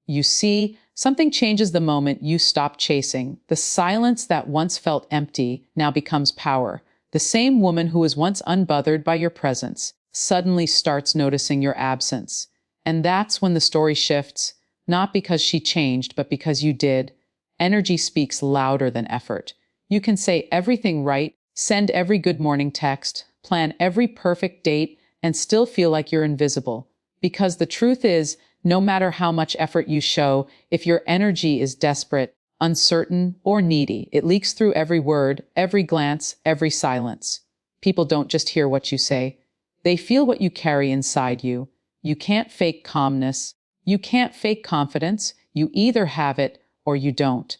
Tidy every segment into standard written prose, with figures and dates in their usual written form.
You see, something changes the moment you stop chasing. The silence that once felt empty now becomes power. The same woman who was once unbothered by your presence suddenly starts noticing your absence. And that's when the story shifts, not because she changed, but because you did. Energy speaks louder than effort. You can say everything right, send every good morning text, plan every perfect date, and still feel like you're invisible. Because the truth is, no matter how much effort you show, if your energy is desperate, uncertain, or needy, it leaks through every word, every glance, every silence. People don't just hear what you say. They feel what you carry inside you. You can't fake calmness. You can't fake confidence. You either have it or you don't.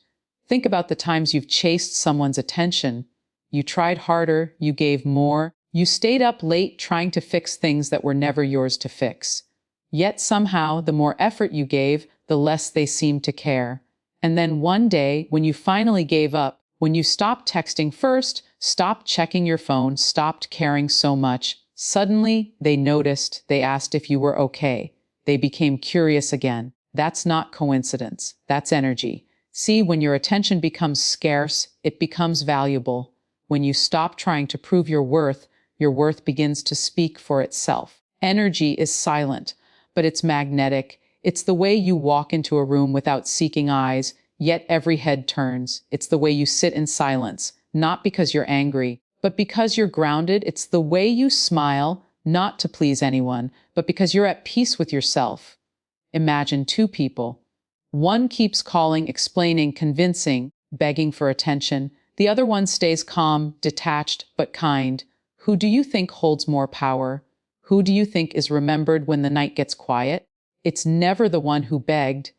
Think about the times you've chased someone's attention. You tried harder, you gave more, you stayed up late trying to fix things that were never yours to fix. Yet somehow, the more effort you gave, the less they seemed to care. And then one day, when you finally gave up, when you stopped texting first, stopped checking your phone, stopped caring so much, suddenly they noticed, they asked if you were okay. They became curious again. That's not coincidence. That's energy. See, when your attention becomes scarce, it becomes valuable. When you stop trying to prove your worth begins to speak for itself. Energy is silent, but it's magnetic. It's the way you walk into a room without seeking eyes, yet every head turns. It's the way you sit in silence, not because you're angry, but because you're grounded. It's the way you smile, not to please anyone, but because you're at peace with yourself. Imagine two people. One keeps calling, explaining, convincing, begging for attention. The other one stays calm, detached, but kind. Who do you think holds more power? Who do you think is remembered when the night gets quiet? It's never the one who begged.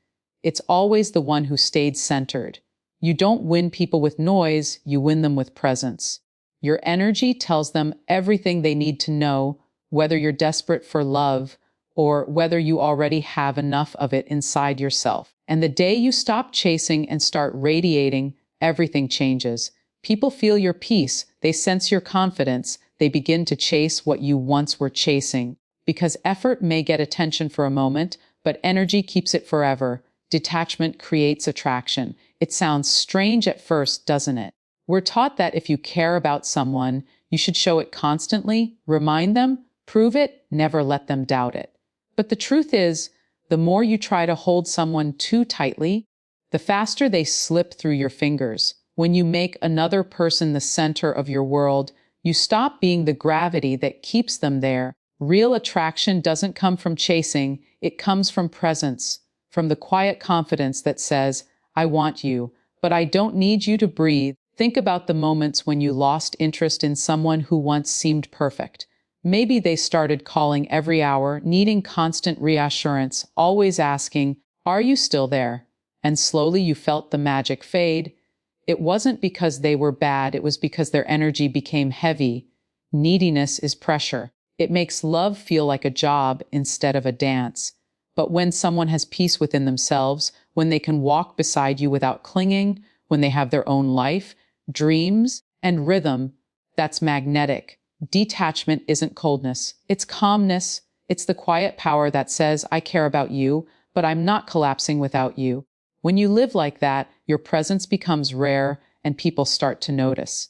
It's always the one who stayed centered. You don't win people with noise, you win them with presence. Your energy tells them everything they need to know, whether you're desperate for love or whether you already have enough of it inside yourself. And the day you stop chasing and start radiating, everything changes. People feel your peace, they sense your confidence, they begin to chase what you once were chasing. Because effort may get attention for a moment, but energy keeps it forever. Detachment creates attraction. It sounds strange at first, doesn't it? We're taught that if you care about someone, you should show it constantly, remind them, prove it, never let them doubt it. But the truth is, the more you try to hold someone too tightly, the faster they slip through your fingers. When you make another person the center of your world, you stop being the gravity that keeps them there. Real attraction doesn't come from chasing, it comes from presence, from the quiet confidence that says, I want you, but I don't need you to breathe. Think about the moments when you lost interest in someone who once seemed perfect. Maybe they started calling every hour, needing constant reassurance, always asking, are you still there? And slowly you felt the magic fade. It wasn't because they were bad, it was because their energy became heavy. Neediness is pressure. It makes love feel like a job instead of a dance. But when someone has peace within themselves, when they can walk beside you without clinging, when they have their own life, dreams, and rhythm, that's magnetic. Detachment isn't coldness, it's calmness. It's the quiet power that says, I care about you, but I'm not collapsing without you. When you live like that, your presence becomes rare and people start to notice.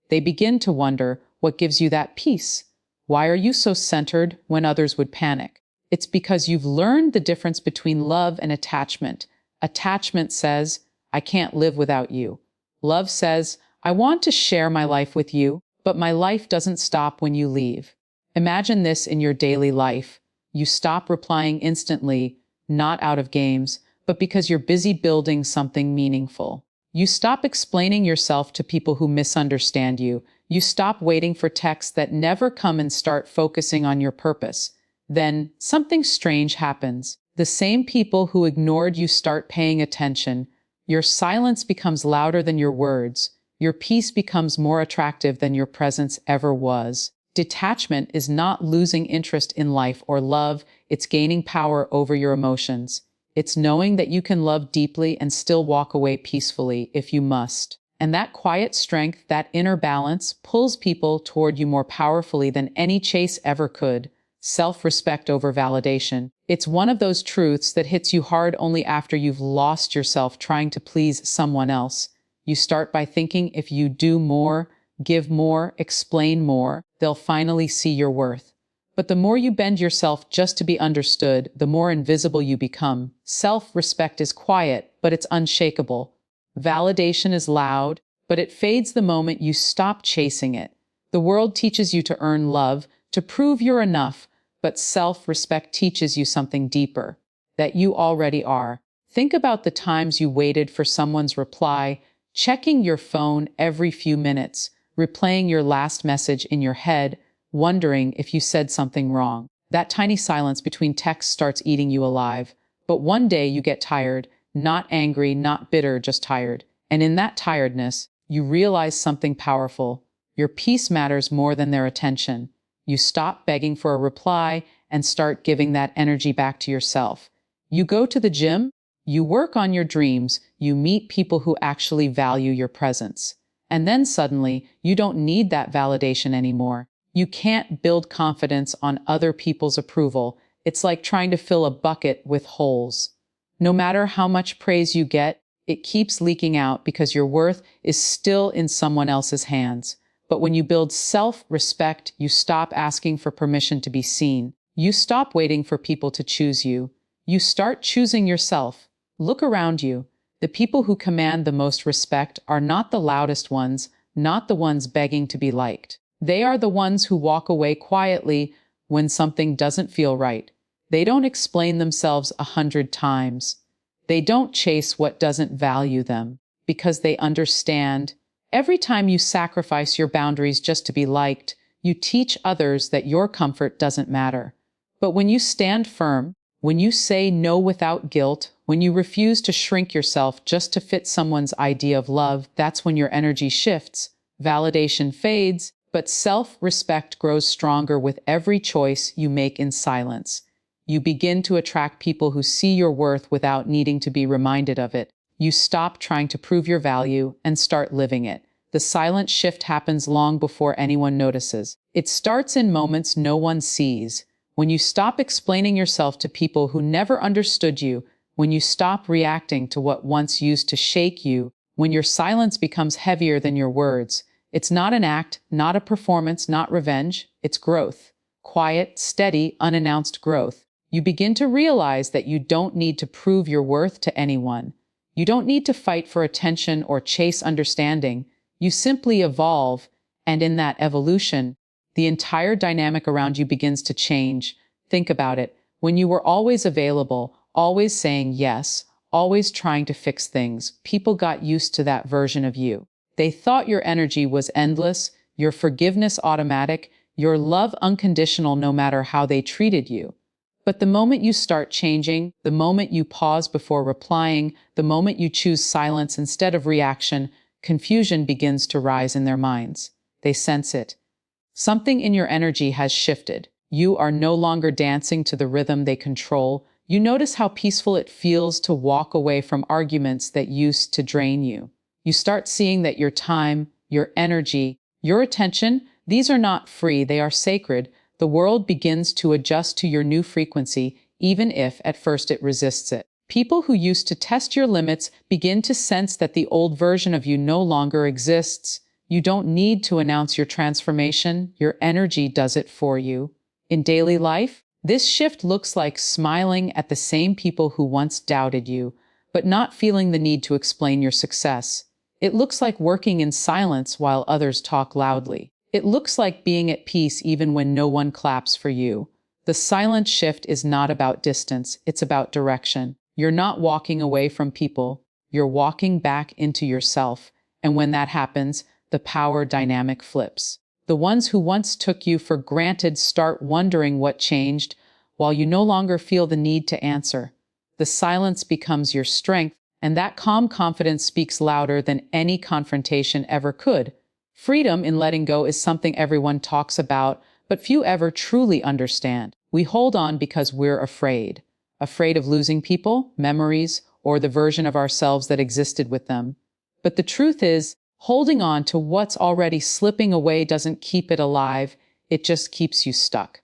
They begin to wonder, what gives you that peace? Why are you so centered when others would panic? It's because you've learned the difference between love and attachment. Attachment says, I can't live without you. Love says, I want to share my life with you, but my life doesn't stop when you leave. Imagine this in your daily life. You stop replying instantly, not out of games, but because you're busy building something meaningful. You stop explaining yourself to people who misunderstand you. You stop waiting for texts that never come and start focusing on your purpose. Then, something strange happens. The same people who ignored you start paying attention. Your silence becomes louder than your words. Your peace becomes more attractive than your presence ever was. Detachment is not losing interest in life or love, it's gaining power over your emotions. It's knowing that you can love deeply and still walk away peacefully if you must. And that quiet strength, that inner balance, pulls people toward you more powerfully than any chase ever could. self-respect over validation. It's one of those truths that hits you hard only after you've lost yourself trying to please someone else. You start by thinking if you do more, give more, explain more, they'll finally see your worth. But the more you bend yourself just to be understood, the more invisible you become. Self-respect is quiet, but it's unshakable. Validation is loud, but it fades the moment you stop chasing it. The world teaches you to earn love, to prove you're enough, but self-respect teaches you something deeper, that you already are. Think about the times you waited for someone's reply, checking your phone every few minutes, replaying your last message in your head, wondering if you said something wrong. That tiny silence between texts starts eating you alive. But one day you get tired, not angry, not bitter, just tired. And in that tiredness, you realize something powerful. Your peace matters more than their attention. You stop begging for a reply and start giving that energy back to yourself. You go to the gym, you work on your dreams, you meet people who actually value your presence. And then suddenly, you don't need that validation anymore. You can't build confidence on other people's approval. It's like trying to fill a bucket with holes. No matter how much praise you get, it keeps leaking out because your worth is still in someone else's hands. But when you build self-respect, you stop asking for permission to be seen. You stop waiting for people to choose you. You start choosing yourself. Look around you. The people who command the most respect are not the loudest ones, not the ones begging to be liked. They are the ones who walk away quietly when something doesn't feel right. They don't explain themselves 100 times. They don't chase what doesn't value them because they understand. Every time you sacrifice your boundaries just to be liked, you teach others that your comfort doesn't matter. But when you stand firm, when you say no without guilt, when you refuse to shrink yourself just to fit someone's idea of love, that's when your energy shifts. Validation fades, but self-respect grows stronger with every choice you make in silence. You begin to attract people who see your worth without needing to be reminded of it. You stop trying to prove your value and start living it. The silent shift happens long before anyone notices. It starts in moments no one sees. When you stop explaining yourself to people who never understood you, when you stop reacting to what once used to shake you, when your silence becomes heavier than your words. It's not an act, not a performance, not revenge. It's growth. Quiet, steady, unannounced growth. You begin to realize that you don't need to prove your worth to anyone. You don't need to fight for attention or chase understanding. You simply evolve, and in that evolution, the entire dynamic around you begins to change. Think about it. When you were always available, always saying yes, always trying to fix things, people got used to that version of you. They thought your energy was endless, your forgiveness automatic, your love unconditional no matter how they treated you. But the moment you start changing, the moment you pause before replying, the moment you choose silence instead of reaction, confusion begins to rise in their minds. They sense it. Something in your energy has shifted. You are no longer dancing to the rhythm they control. You notice how peaceful it feels to walk away from arguments that used to drain you. You start seeing that your time, your energy, your attention, these are not free, they are sacred. The world begins to adjust to your new frequency, even if at first it resists it. People who used to test your limits begin to sense that the old version of you no longer exists. You don't need to announce your transformation, your energy does it for you. In daily life, this shift looks like smiling at the same people who once doubted you, but not feeling the need to explain your success. It looks like working in silence while others talk loudly. It looks like being at peace even when no one claps for you. The silent shift is not about distance, it's about direction. You're not walking away from people, you're walking back into yourself. And when that happens, the power dynamic flips. The ones who once took you for granted start wondering what changed, while you no longer feel the need to answer. The silence becomes your strength, and that calm confidence speaks louder than any confrontation ever could. Freedom in letting go is something everyone talks about, but few ever truly understand. We hold on because we're afraid. Afraid of losing people, memories, or the version of ourselves that existed with them. But the truth is, holding on to what's already slipping away doesn't keep it alive, it just keeps you stuck.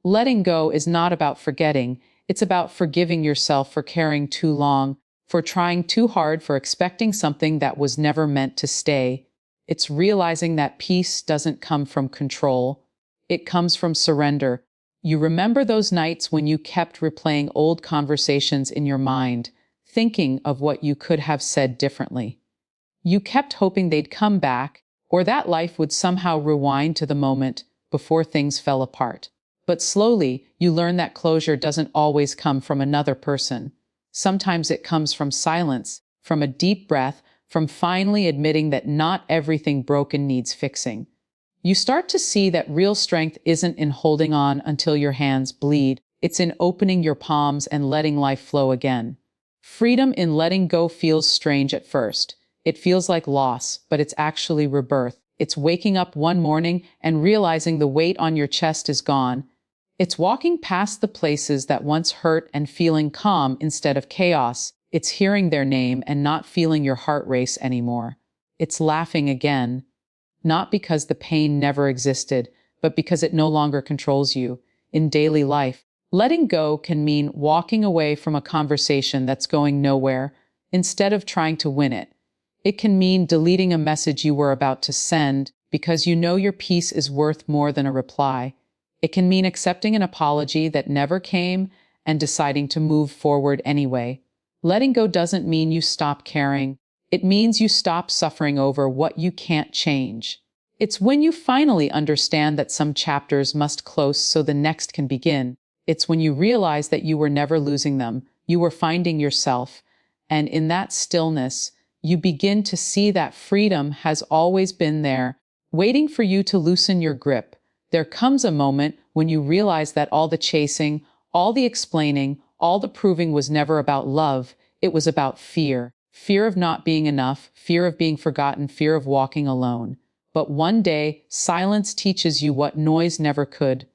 Letting go is not about forgetting, it's about forgiving yourself for caring too long, for trying too hard, for expecting something that was never meant to stay. It's realizing that peace doesn't come from control, it comes from surrender. You remember those nights when you kept replaying old conversations in your mind, thinking of what you could have said differently. You kept hoping they'd come back, or that life would somehow rewind to the moment before things fell apart. But slowly, you learn that closure doesn't always come from another person. Sometimes it comes from silence, from a deep breath, from finally admitting that not everything broken needs fixing. You start to see that real strength isn't in holding on until your hands bleed, it's in opening your palms and letting life flow again. Freedom in letting go feels strange at first. It feels like loss, but it's actually rebirth. It's waking up one morning and realizing the weight on your chest is gone. It's walking past the places that once hurt and feeling calm instead of chaos. It's hearing their name and not feeling your heart race anymore. It's laughing again, not because the pain never existed, but because it no longer controls you. In daily life, letting go can mean walking away from a conversation that's going nowhere instead of trying to win it. It can mean deleting a message you were about to send because you know your peace is worth more than a reply. It can mean accepting an apology that never came and deciding to move forward anyway. Letting go doesn't mean you stop caring. It means you stop suffering over what you can't change. It's when you finally understand that some chapters must close so the next can begin. It's when you realize that you were never losing them, you were finding yourself. And in that stillness, you begin to see that freedom has always been there, waiting for you to loosen your grip. There comes a moment when you realize that all the chasing, all the explaining, all the proving was never about love, it was about fear. Fear of not being enough, fear of being forgotten, fear of walking alone. But one day, silence teaches you what noise never could.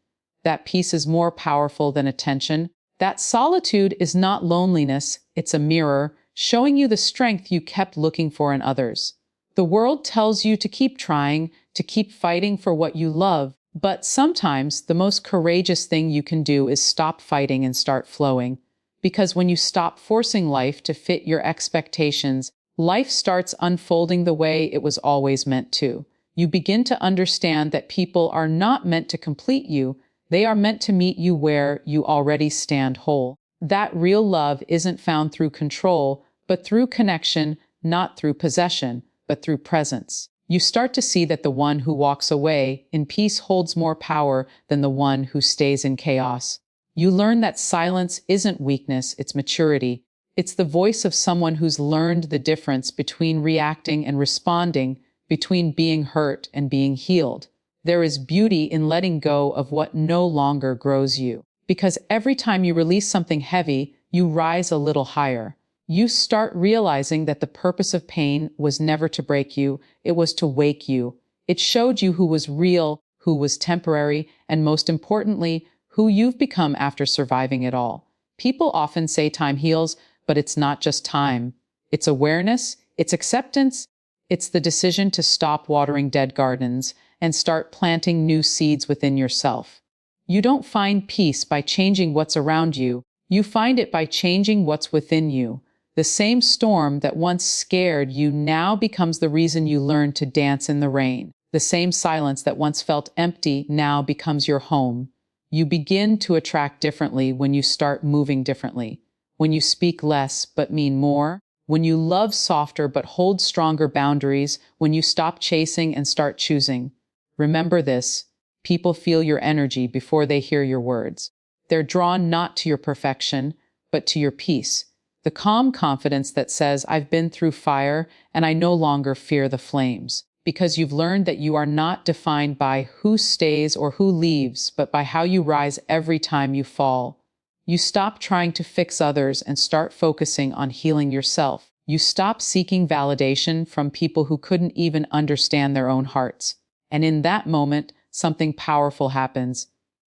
That peace is more powerful than attention. That solitude is not loneliness, it's a mirror, showing you the strength you kept looking for in others. The world tells you to keep trying, to keep fighting for what you love, but sometimes the most courageous thing you can do is stop fighting and start flowing. Because when you stop forcing life to fit your expectations, life starts unfolding the way it was always meant to. You begin to understand that people are not meant to complete you, they are meant to meet you where you already stand whole. That real love isn't found through control, but through connection, not through possession, but through presence. You start to see that the one who walks away in peace holds more power than the one who stays in chaos. You learn that silence isn't weakness, it's maturity. It's the voice of someone who's learned the difference between reacting and responding, between being hurt and being healed. There is beauty in letting go of what no longer grows you. Because every time you release something heavy, you rise a little higher. You start realizing that the purpose of pain was never to break you, it was to wake you. It showed you who was real, who was temporary, and most importantly, who you've become after surviving it all. People often say time heals, but it's not just time. It's awareness, it's acceptance, it's the decision to stop watering dead gardens and start planting new seeds within yourself. You don't find peace by changing what's around you, you find it by changing what's within you. The same storm that once scared you now becomes the reason you learn to dance in the rain. The same silence that once felt empty now becomes your home. You begin to attract differently when you start moving differently. When you speak less but mean more. When you love softer but hold stronger boundaries. When you stop chasing and start choosing. Remember this. People feel your energy before they hear your words. They're drawn not to your perfection, but to your peace. The calm confidence that says, I've been through fire and I no longer fear the flames. Because you've learned that you are not defined by who stays or who leaves, but by how you rise every time you fall. You stop trying to fix others and start focusing on healing yourself. You stop seeking validation from people who couldn't even understand their own hearts. And in that moment, something powerful happens.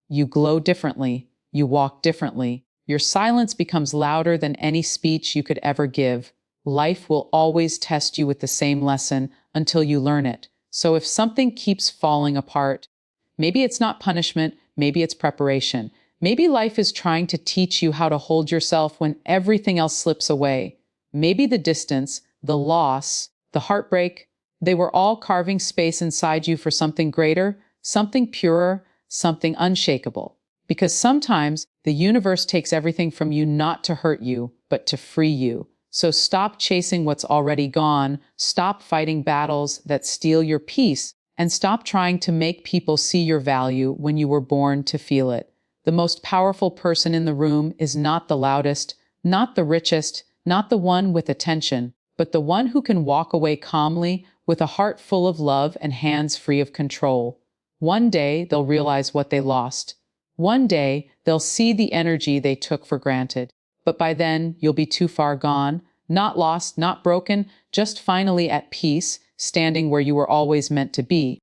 You glow differently. You walk differently. Your silence becomes louder than any speech you could ever give. Life will always test you with the same lesson until you learn it. So if something keeps falling apart, maybe it's not punishment, maybe it's preparation. Maybe life is trying to teach you how to hold yourself when everything else slips away. Maybe the distance, the loss, the heartbreak, they were all carving space inside you for something greater, something purer, something unshakable. Because sometimes the universe takes everything from you not to hurt you, but to free you. So stop chasing what's already gone, stop fighting battles that steal your peace, and stop trying to make people see your value when you were born to feel it. The most powerful person in the room is not the loudest, not the richest, not the one with attention, but the one who can walk away calmly with a heart full of love and hands free of control. One day, they'll realize what they lost. One day, they'll see the energy they took for granted. But by then, you'll be too far gone, not lost, not broken, just finally at peace, standing where you were always meant to be.